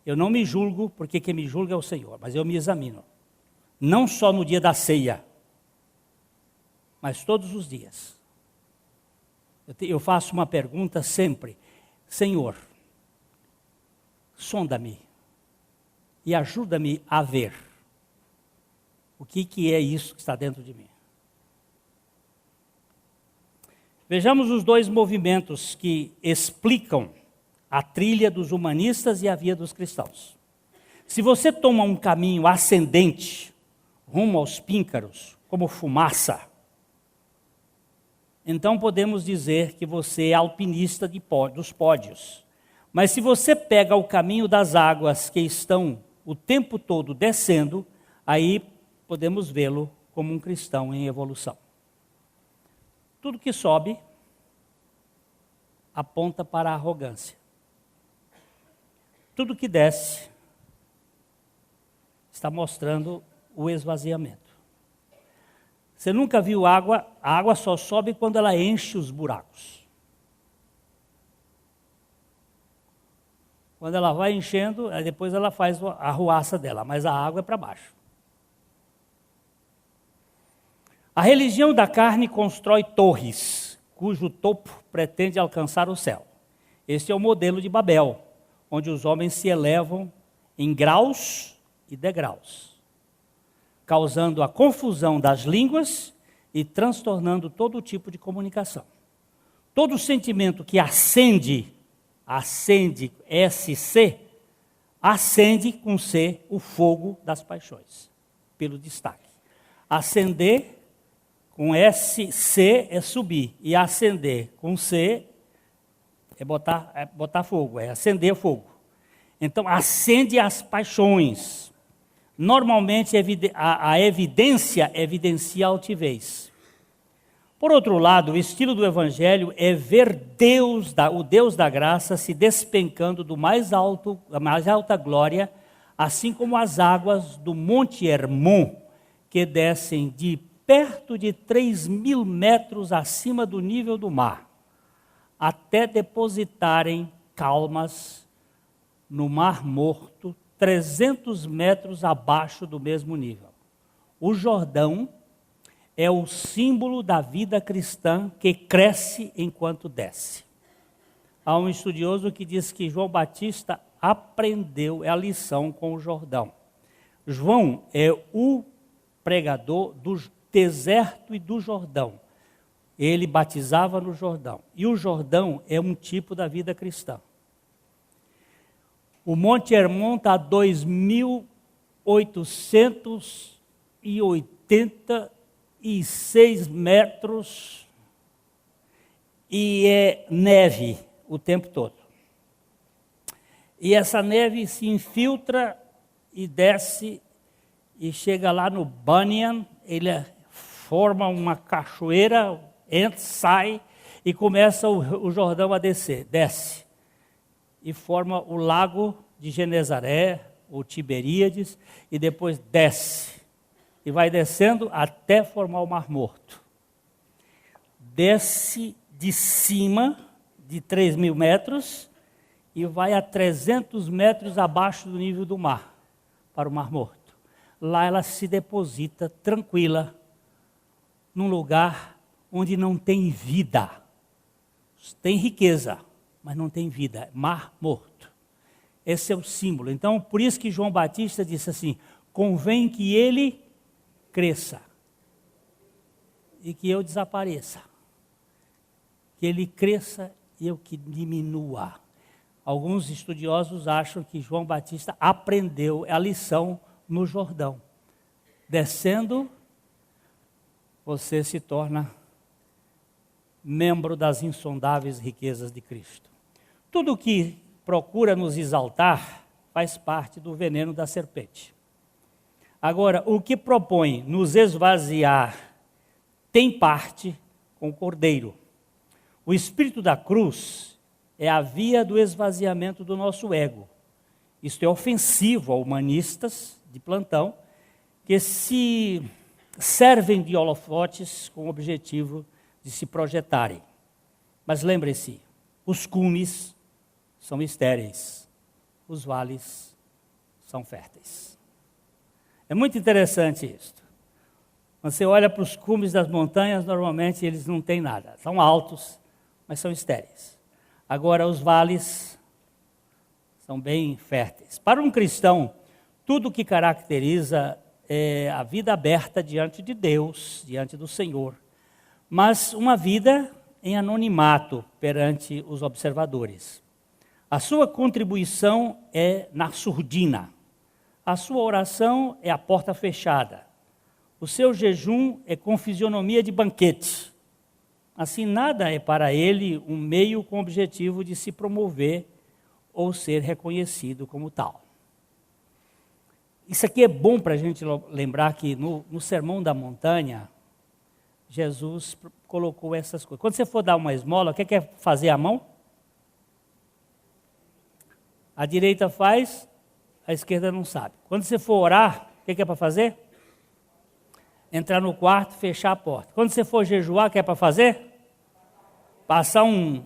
Eu não me julgo, porque quem me julga é o Senhor, mas eu me examino. Não só no dia da ceia, mas todos os dias. Eu faço uma pergunta sempre: Senhor, sonda-me e ajuda-me a ver o que é isso que está dentro de mim. Vejamos os dois movimentos que explicam a trilha dos humanistas e a via dos cristãos. Se você toma um caminho ascendente, rumo aos píncaros, como fumaça, então podemos dizer que você é alpinista dos pódios. Mas se você pega o caminho das águas que estão o tempo todo descendo, aí podemos vê-lo como um cristão em evolução. Tudo que sobe aponta para a arrogância. Tudo que desce está mostrando o esvaziamento. Você nunca viu água? A água só sobe quando ela enche os buracos. Quando ela vai enchendo, aí depois ela faz a arruaça dela, mas a água é para baixo. A religião da carne constrói torres, cujo topo pretende alcançar o céu. Este é o modelo de Babel, onde os homens se elevam em graus e degraus, causando a confusão das línguas e transtornando todo tipo de comunicação. Todo sentimento que acende, SC, acende com C o fogo das paixões, pelo destaque. Acender com SC é subir, e acender com C é botar fogo, é acender fogo. Então, acende as paixões. Normalmente, a evidência evidencia a altivez. Por outro lado, o estilo do Evangelho é ver o Deus da graça se despencando da mais alta glória, assim como as águas do Monte Hermon, que descem de perto de 3.000 metros acima do nível do mar, até depositarem calmas no Mar Morto, 300 metros abaixo do mesmo nível. O Jordão é o símbolo da vida cristã que cresce enquanto desce. Há um estudioso que diz que João Batista aprendeu a lição com o Jordão. João é o pregador do deserto e do Jordão. Ele batizava no Jordão. E o Jordão é um tipo da vida cristã. O Monte Hermon está a 2.886 metros e é neve o tempo todo. E essa neve se infiltra e desce e chega lá no Banyan, ele forma uma cachoeira, entra, sai, e começa o Jordão a descer, desce, e forma o lago de Genezaré, ou Tiberíades, e depois desce, e vai descendo até formar o Mar Morto. Desce de cima de 3.000 metros e vai a 300 metros abaixo do nível do mar, para o Mar Morto. Lá ela se deposita tranquila, num lugar onde não tem vida. Tem riqueza, mas não tem vida. Mar Morto. Esse é o símbolo. Então, por isso que João Batista disse assim: convém que ele cresça e que eu desapareça. Que ele cresça e eu que diminua. Alguns estudiosos acham que João Batista aprendeu a lição no Jordão. Descendo, você se torna membro das insondáveis riquezas de Cristo. Tudo que procura nos exaltar faz parte do veneno da serpente. Agora, o que propõe nos esvaziar tem parte com o Cordeiro. O espírito da cruz é a via do esvaziamento do nosso ego. Isto é ofensivo a humanistas de plantão que se servem de holofotes com o objetivo de se projetarem. Mas lembre-se, os cumes são estéreis, os vales são férteis. É muito interessante isso. Quando você olha para os cumes das montanhas, normalmente eles não têm nada. São altos, mas são estéreis. Agora, os vales são bem férteis. Para um cristão, tudo que caracteriza é a vida aberta diante de Deus, diante do Senhor, mas uma vida em anonimato perante os observadores. A sua contribuição é na surdina. A sua oração é a porta fechada. O seu jejum é com fisionomia de banquete. Assim, nada é para ele um meio com o objetivo de se promover ou ser reconhecido como tal. Isso aqui é bom para a gente lembrar que no Sermão da Montanha, Jesus colocou essas coisas. Quando você for dar uma esmola, o que é fazer a mão? A direita faz, a esquerda não sabe. Quando você for orar, o que é para fazer? Entrar no quarto, fechar a porta. Quando você for jejuar, o que é para fazer? Passar um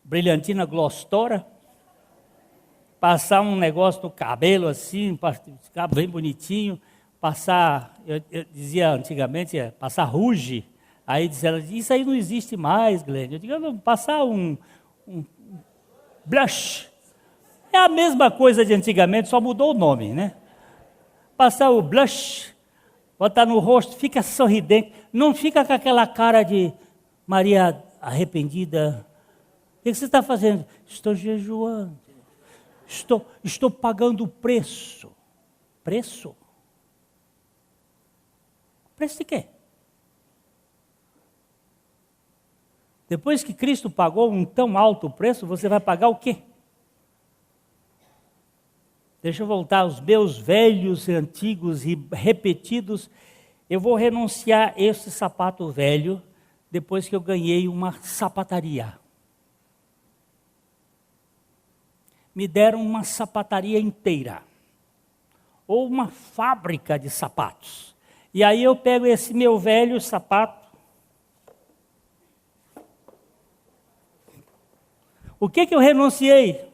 brilhantina glostora, passar um negócio no cabelo assim, para ficar bem bonitinho, passar, eu dizia antigamente, passar rouge. Aí disseram, isso aí não existe mais, Glenn. Eu digo, passar um blush. É a mesma coisa de antigamente, só mudou o nome, né? Passar o blush, botar no rosto, fica sorridente, não fica com aquela cara de Maria arrependida. O que você está fazendo? Estou jejuando. Estou pagando o preço. Preço? Preço de quê? Depois que Cristo pagou um tão alto preço, você vai pagar o quê? Deixa eu voltar aos meus velhos, antigos e repetidos. Eu vou renunciar a esse sapato velho depois que eu ganhei uma sapataria. Me deram uma sapataria inteira, ou uma fábrica de sapatos. E aí eu pego esse meu velho sapato. O que eu renunciei?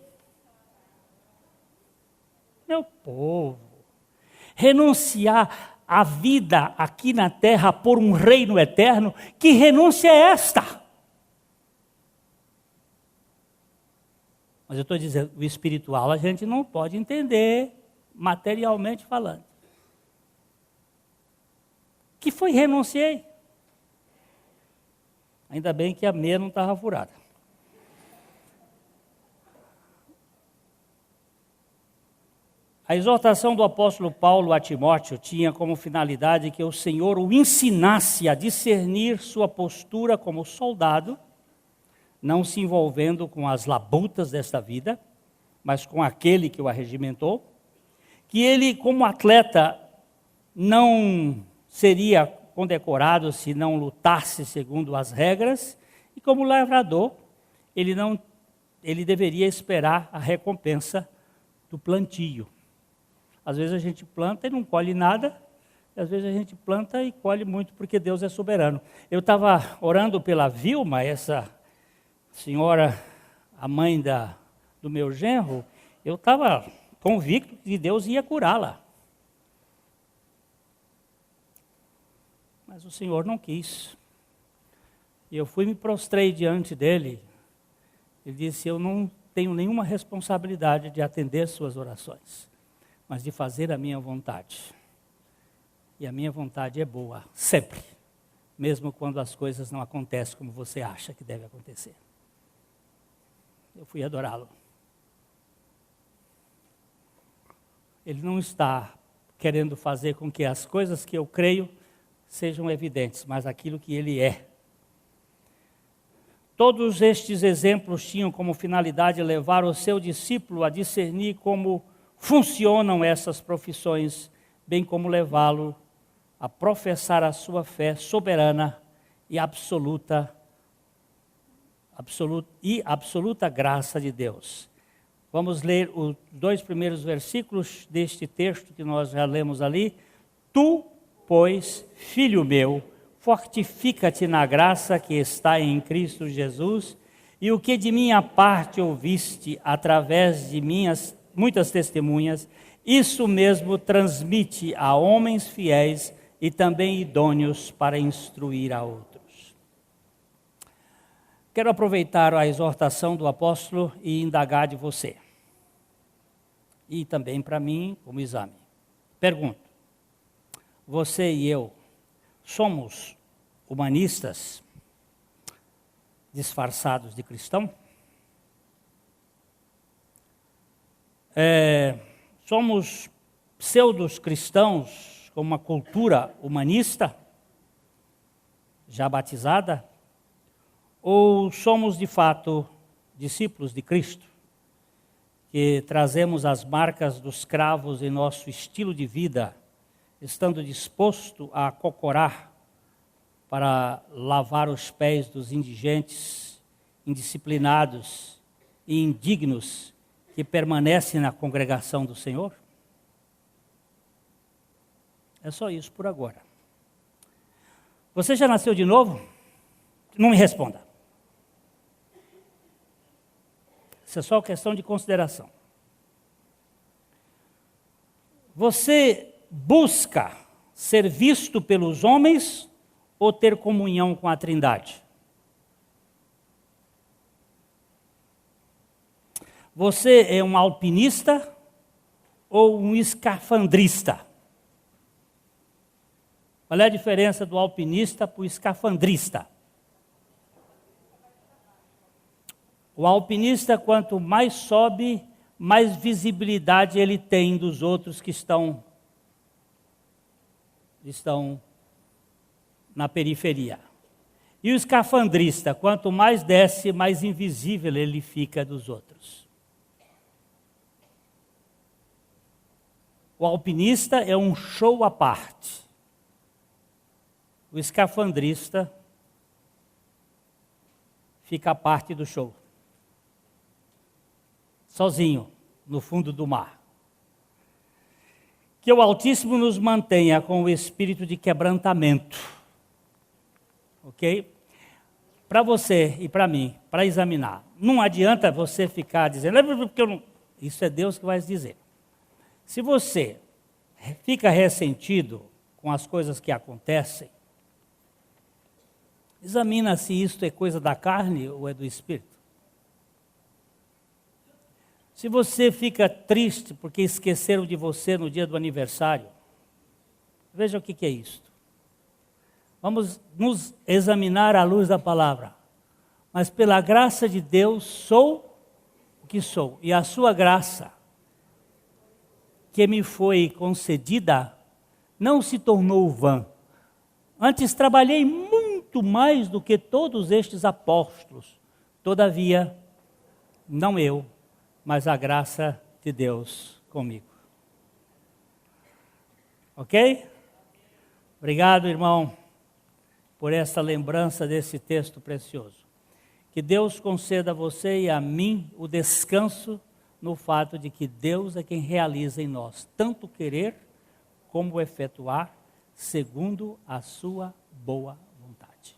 Meu povo, renunciar à vida aqui na terra por um reino eterno, que renúncia é esta? Mas eu estou dizendo, o espiritual a gente não pode entender materialmente falando. Que foi renunciei. Ainda bem que a meia não estava furada. A exortação do apóstolo Paulo a Timóteo tinha como finalidade que o Senhor o ensinasse a discernir sua postura como soldado, não se envolvendo com as labutas desta vida, mas com aquele que o arregimentou, que ele, como atleta, não seria condecorado se não lutasse segundo as regras, E como lavrador, ele deveria esperar a recompensa do plantio. Às vezes a gente planta e não colhe nada, e às vezes a gente planta e colhe muito, porque Deus é soberano. Eu estava orando pela Vilma, essa senhora, a mãe do meu genro, eu estava convicto que Deus ia curá-la. Mas o Senhor não quis. E eu me prostrei diante dele. Ele disse, eu não tenho nenhuma responsabilidade de atender suas orações, mas de fazer a minha vontade. E a minha vontade é boa, sempre. Mesmo quando as coisas não acontecem como você acha que deve acontecer. Eu fui adorá-lo. Ele não está querendo fazer com que as coisas que eu creio sejam evidentes, mas aquilo que ele é. Todos estes exemplos tinham como finalidade levar o seu discípulo a discernir como funcionam essas profissões, bem como levá-lo a professar a sua fé soberana e absoluta graça de Deus. Vamos ler os 2 primeiros versículos deste texto que nós já lemos ali. Tu, pois, filho meu, fortifica-te na graça que está em Cristo Jesus, e o que de minha parte ouviste através de minhas muitas testemunhas, isso mesmo transmite a homens fiéis e também idôneos para instruir a outros. Quero aproveitar a exortação do apóstolo e indagar de você. E também para mim, como exame. Pergunto, você e eu somos humanistas disfarçados de cristão? Somos pseudos cristãos com uma cultura humanista já batizada? Ou somos de fato discípulos de Cristo, que trazemos as marcas dos cravos em nosso estilo de vida, estando disposto a cocorar para lavar os pés dos indigentes, indisciplinados e indignos que permanecem na congregação do Senhor? É só isso por agora. Você já nasceu de novo? Não me responda. Isso é só questão de consideração. Você busca ser visto pelos homens ou ter comunhão com a Trindade? Você é um alpinista ou um escafandrista? Qual é a diferença do alpinista para o escafandrista? O alpinista, quanto mais sobe, mais visibilidade ele tem dos outros que estão na periferia. E o escafandrista, quanto mais desce, mais invisível ele fica dos outros. O alpinista é um show à parte. O escafandrista fica à parte do show. Sozinho, no fundo do mar. Que o Altíssimo nos mantenha com o espírito de quebrantamento. Ok? Para você e para mim, para examinar. Não adianta você ficar dizendo, porque eu não... Isso é Deus que vai dizer. Se você fica ressentido com as coisas que acontecem, examina se isto é coisa da carne ou é do espírito. Se você fica triste porque esqueceram de você no dia do aniversário, veja o que é isto. Vamos nos examinar à luz da palavra. Mas pela graça de Deus sou o que sou. E a sua graça, que me foi concedida, não se tornou vã. Antes trabalhei muito mais do que todos estes apóstolos. Todavia, não eu, mas a graça de Deus comigo. Ok? Obrigado, irmão, por essa lembrança desse texto precioso. Que Deus conceda a você e a mim o descanso no fato de que Deus é quem realiza em nós tanto o querer como o efetuar, segundo a sua boa vontade.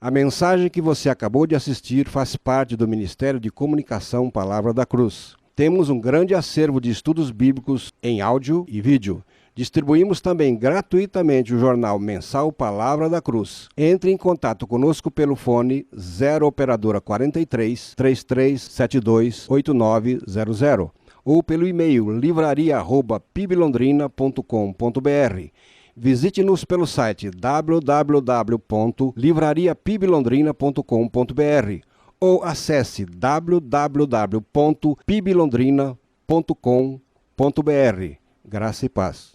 A mensagem que você acabou de assistir faz parte do Ministério de Comunicação Palavra da Cruz. Temos um grande acervo de estudos bíblicos em áudio e vídeo. Distribuímos também gratuitamente o jornal mensal Palavra da Cruz. Entre em contato conosco pelo fone 0 operadora 43 3372 8900 ou pelo e-mail livraria@piblondrina.com.br. Visite-nos pelo site www.livrariapiblondrina.com.br ou acesse www.piblondrina.com.br. Graça e paz.